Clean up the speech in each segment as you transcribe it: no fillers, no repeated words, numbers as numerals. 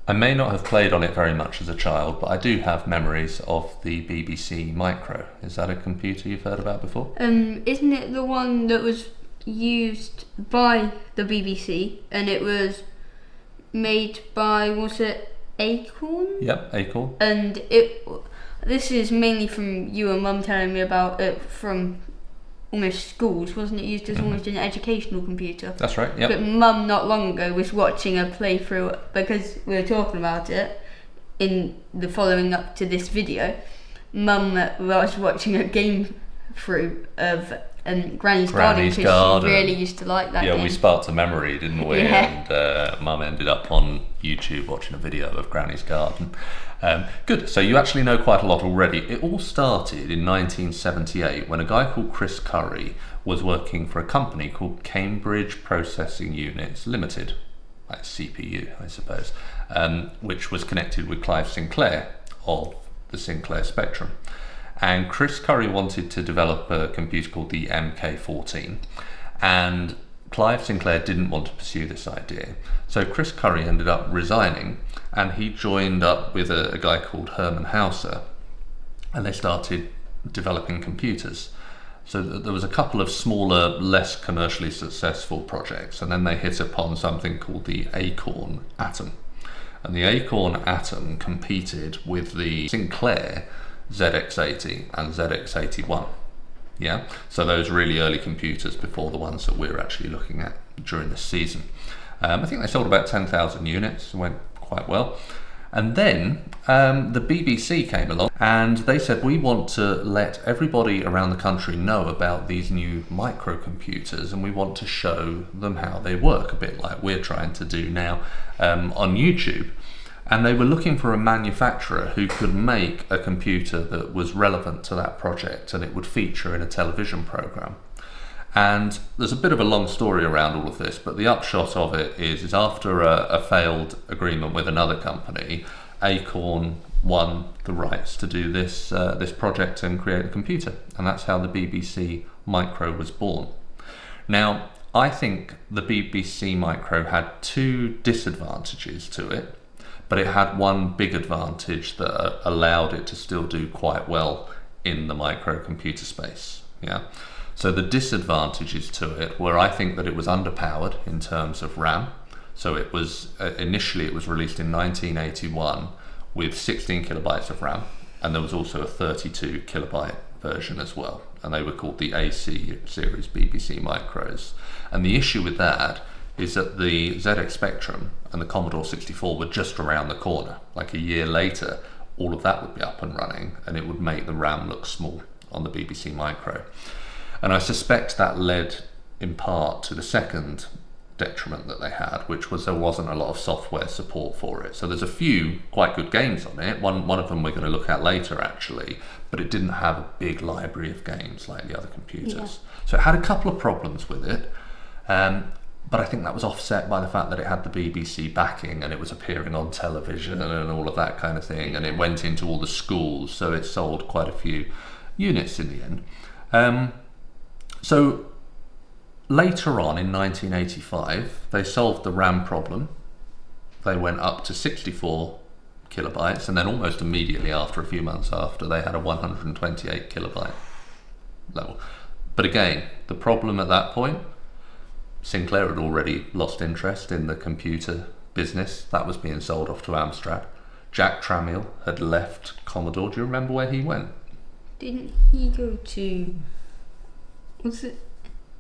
I may not have played on it very much as a child, but I do have memories of the BBC Micro. Is that a computer you've heard about before? Isn't it the one that was used by the BBC and it was made by, was it Acorn? Yep, Acorn. And this is mainly from you and Mum telling me about it from almost schools, wasn't it used as almost an educational computer? That's right, yep. But Mum not long ago was watching a playthrough, because we were talking about it in the following up to this video. Mum was watching a game through of Granny's Garden, because she really used to like that game. Yeah, we sparked a memory, didn't we? Yeah. And Mum ended up on YouTube watching a video of Granny's Garden. Good, so you actually know quite a lot already. It all started in 1978 when a guy called Chris Curry was working for a company called Cambridge Processing Units Limited, like CPU, I suppose, which was connected with Clive Sinclair of the Sinclair Spectrum. And Chris Curry wanted to develop a computer called the MK14, and Clive Sinclair didn't want to pursue this idea. So Chris Curry ended up resigning, and he joined up with a guy called Herman Hauser, and they started developing computers. So there was a couple of smaller, less commercially successful projects, and then they hit upon something called the Acorn Atom. And the Acorn Atom competed with the Sinclair ZX80 and ZX81. Yeah, so those really early computers before the ones that we're actually looking at during this season. I think they sold about 10,000 units, went quite well. And then the BBC came along and they said, we want to let everybody around the country know about these new microcomputers, and we want to show them how they work, a bit like we're trying to do now on YouTube. And they were looking for a manufacturer who could make a computer that was relevant to that project and it would feature in a television program. And there's a bit of a long story around all of this, but the upshot of it is after a failed agreement with another company, Acorn won the rights to do this project and create a computer. And that's how the BBC Micro was born. Now, I think the BBC Micro had two disadvantages to it, but it had one big advantage that allowed it to still do quite well in the microcomputer space. Yeah. So the disadvantages to it were, I think, that it was underpowered in terms of RAM. So it was initially it was released in 1981 with 16 kilobytes of RAM, and there was also a 32 kilobyte version as well, and they were called the AC series BBC Micros. And the issue with that is that the ZX Spectrum and the Commodore 64 were just around the corner. Like a year later, all of that would be up and running, and it would make the RAM look small on the BBC Micro. And I suspect that led in part to the second detriment that they had, which was there wasn't a lot of software support for it. So there's a few quite good games on it. One of them we're going to look at later, actually, but it didn't have a big library of games like the other computers. Yeah. So it had a couple of problems with it. But I think that was offset by the fact that it had the BBC backing and it was appearing on television and all of that kind of thing, and it went into all the schools, so it sold quite a few units in the end. So later on in 1985, they solved the RAM problem. They went up to 64 kilobytes, and then almost immediately after, a few months after, they had a 128 kilobyte level. But again, the problem at that point, Sinclair had already lost interest in the computer business. That was being sold off to Amstrad. Jack Tramiel had left Commodore. Do you remember where he went? Didn't he go to...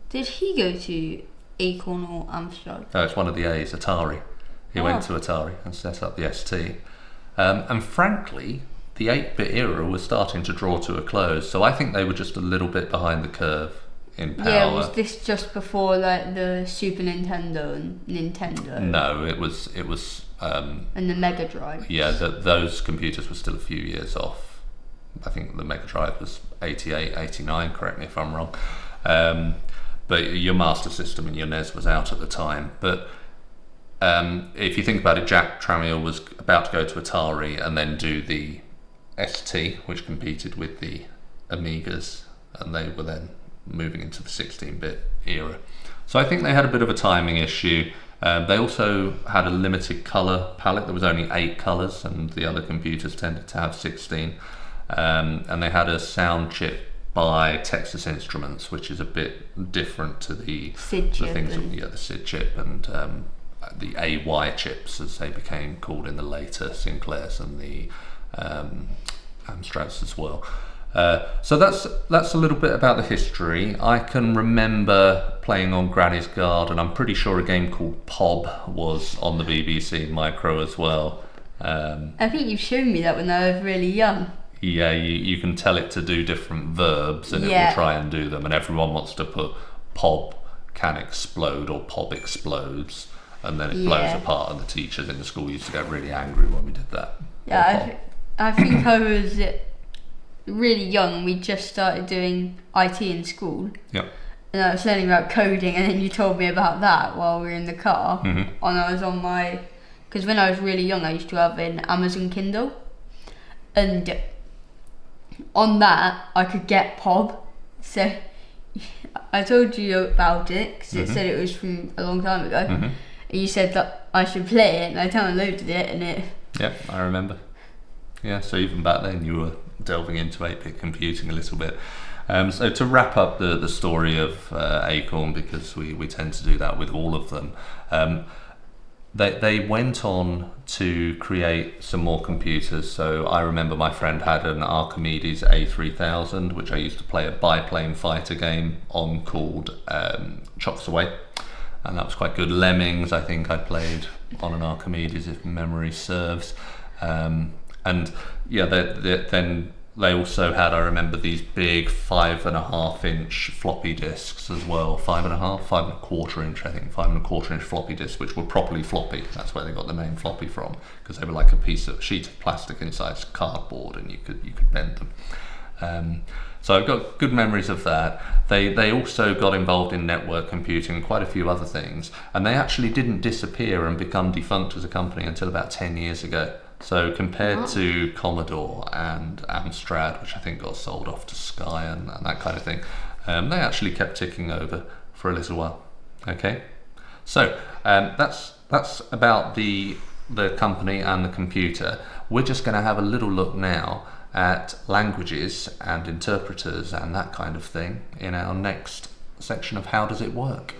Did he go to Acorn or Amstrad? No, it's one of the A's, Atari. He went to Atari and set up the ST. And frankly, the 8-bit era was starting to draw to a close, so I think they were just a little bit behind the curve in power. Yeah, was this just before like the Super Nintendo and Nintendo? No, it was and the Mega Drive. Yeah, those computers were still a few years off. I think the Mega Drive was 88, 89, correct me if I'm wrong. But your Master System and your NES was out at the time. But if you think about it, Jack Tramiel was about to go to Atari and then do the ST, which competed with the Amigas, and they were then moving into the 16-bit era. So I think they had a bit of a timing issue. They also had a limited colour palette. There was only 8 colours, and the other computers tended to have 16. And they had a sound chip by Texas Instruments, which is a bit different to the SID chip things, and- the SID chip and the AY chips, as they became called in the later Sinclairs and the Amstrads as well. So that's a little bit about the history. I can remember playing on Granny's Garden. I'm pretty sure a game called Pob was on the BBC Micro as well. I think you've shown me that when I was really young. Yeah, you can tell it to do different verbs and it Yeah. will try and do them, and everyone wants to put Pob can explode or Pob explodes, and then it blows Yeah. apart, and the teachers in the school used to get really angry when we did that. Yeah, I think I was really young. We just started doing IT in school. Yep. And I was learning about coding, and then you told me about that while we were in the car. Mhm. And I was on my... Because when I was really young, I used to have an Amazon Kindle. And on that, I could get Pob. So I told you about it, because it said it was from a long time ago. Mhm. And you said that I should play it, and I downloaded it, and it... Yep, I remember. Yeah, so even back then you were delving into 8-bit computing a little bit. So to wrap up the story of Acorn, because we tend to do that with all of them, they went on to create some more computers. So I remember my friend had an Archimedes A3000, which I used to play a biplane fighter game on called Chops Away, and that was quite good. Lemmings, I think I played on an Archimedes, if memory serves. And yeah, then they also had, I remember, these big 5.5-inch floppy disks as well. 5.25 inch, I think, 5.25-inch floppy disks, which were properly floppy. That's where they got the name floppy from, because they were like a sheet of plastic inside cardboard, and you could bend them. So I've got good memories of that. They also got involved in network computing and quite a few other things, and they actually didn't disappear and become defunct as a company until about 10 years ago. So compared to Commodore and Amstrad, which I think got sold off to Sky and that kind of thing, they actually kept ticking over for a little while. Okay, so that's about the company and the computer. We're just going to have a little look now at languages and interpreters and that kind of thing in our next section of How Does It Work?